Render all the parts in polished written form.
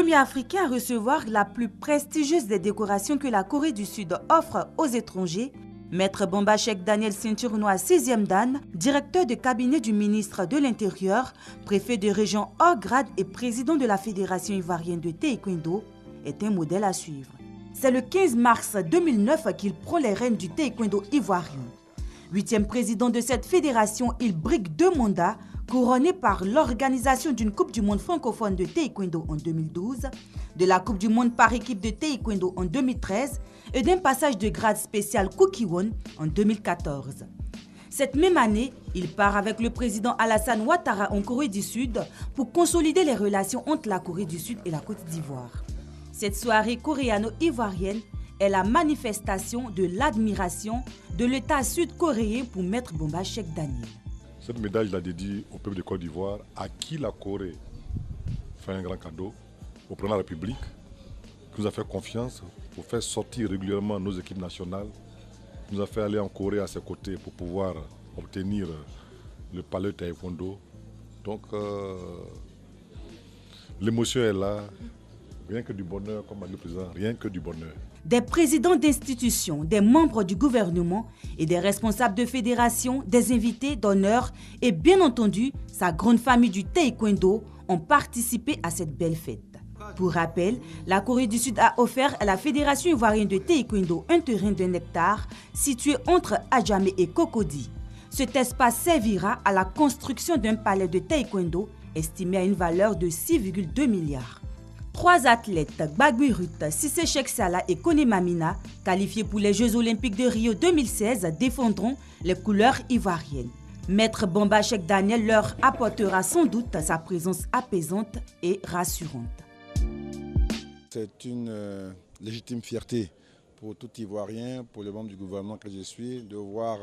premier Africain à recevoir la plus prestigieuse des décorations que la Corée du Sud offre aux étrangers, Maître Bamba Cheikh Daniel Ceinture Noire 6e Dan, directeur de cabinet du ministre de l'Intérieur, préfet de région hors grade et président de la Fédération ivoirienne de taekwondo, est un modèle à suivre. C'est le 15 mars 2009 qu'il prend les rênes du taekwondo ivoirien. 8e président de cette fédération, il brigue 2 mandats, couronné par l'organisation d'une Coupe du monde francophone de taekwondo en 2012, de la Coupe du monde par équipe de taekwondo en 2013 et d'un passage de grade spécial Kukiwon en 2014. Cette même année, il part avec le président Alassane Ouattara en Corée du Sud pour consolider les relations entre la Corée du Sud et la Côte d'Ivoire. Cette soirée coréano-ivoirienne est la manifestation de l'admiration de l'État sud-coréen pour Maître Bamba Cheikh Daniel. Cette médaille, je la dédie au peuple de Côte d'Ivoire, à qui la Corée fait un grand cadeau, au président de la République, qui nous a fait confiance pour faire sortir régulièrement nos équipes nationales, qui nous a fait aller en Corée à ses côtés pour pouvoir obtenir le palais taekwondo. Donc, l'émotion est là, rien que du bonheur, comme a dit le président, rien que du bonheur. Des présidents d'institutions, des membres du gouvernement et des responsables de fédérations, des invités d'honneur et bien entendu sa grande famille du taekwondo ont participé à cette belle fête. Pour rappel, la Corée du Sud a offert à la Fédération ivoirienne de taekwondo un terrain d'1 hectare situé entre Adjamé et Cocody. Cet espace servira à la construction d'un palais de taekwondo estimé à une valeur de 6,2 milliards. 3 athlètes, Gbagui Ruth, Cissé Cheikh Salah et Kone Mamina, qualifiés pour les Jeux Olympiques de Rio 2016, défendront les couleurs ivoiriennes. Maître Bamba Cheikh Daniel leur apportera sans doute sa présence apaisante et rassurante. C'est une légitime fierté pour tout Ivoirien, pour les membres du gouvernement que je suis, de voir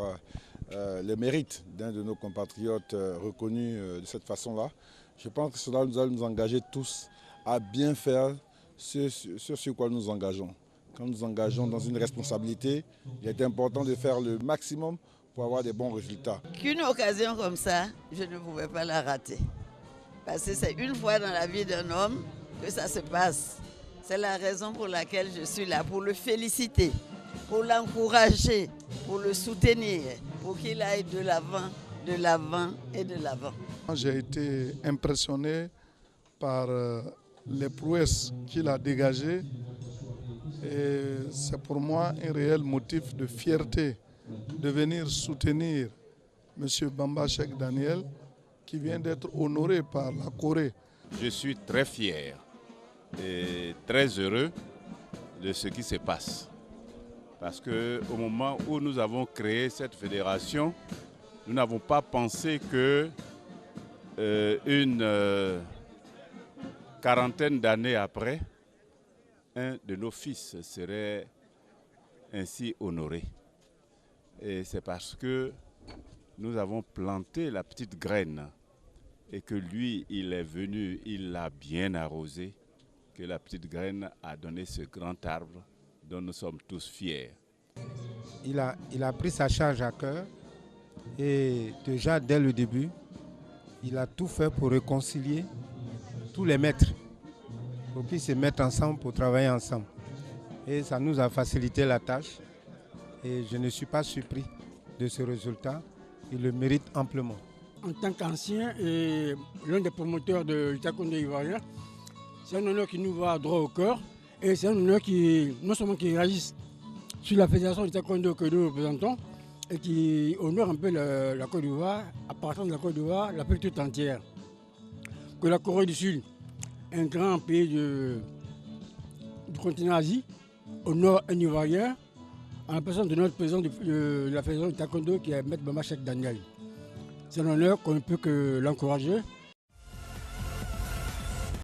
les mérites d'un de nos compatriotes reconnus de cette façon-là. Je pense que cela nous a nous engager tous à bien faire ce sur quoi nous nous engageons. Quand nous nous engageons dans une responsabilité, il est important de faire le maximum pour avoir des bons résultats. Qu'une occasion comme ça, je ne pouvais pas la rater. Parce que c'est une fois dans la vie d'un homme que ça se passe. C'est la raison pour laquelle je suis là, pour le féliciter, pour l'encourager, pour le soutenir, pour qu'il aille de l'avant, de l'avant et de l'avant. J'ai été impressionné par les prouesses qu'il a dégagées et c'est pour moi un réel motif de fierté de venir soutenir M. Bamba Cheikh Daniel qui vient d'être honoré par la Corée. Je suis très fier et très heureux de ce qui se passe parce qu'au moment où nous avons créé cette fédération, nous n'avons pas pensé que une quarantaine d'années après, un de nos fils serait ainsi honoré. Et c'est parce que nous avons planté la petite graine et que lui, il est venu, il l'a bien arrosé, que la petite graine a donné ce grand arbre dont nous sommes tous fiers. Il a pris sa charge à cœur et déjà dès le début, il a tout fait pour réconcilier tous les maîtres, pour qu'ils se mettent ensemble, pour travailler ensemble. Et ça nous a facilité la tâche et je ne suis pas surpris de ce résultat. Il le mérite amplement. En tant qu'ancien et l'un des promoteurs du taekwondo ivoirien, c'est un honneur qui nous va droit au cœur et c'est un honneur qui, non seulement qui réagisse sur la fédération du taekwondo que nous représentons et qui honore un peu la Côte d'Ivoire, à partir de la Côte d'Ivoire, la paix toute entière. Que la Corée du Sud, un grand pays du continent Asie, honore un Ivoirien en la personne de notre président de la fédération du taekwondo qui est Maître Bamba Cheikh Daniel. C'est un honneur qu'on ne peut que l'encourager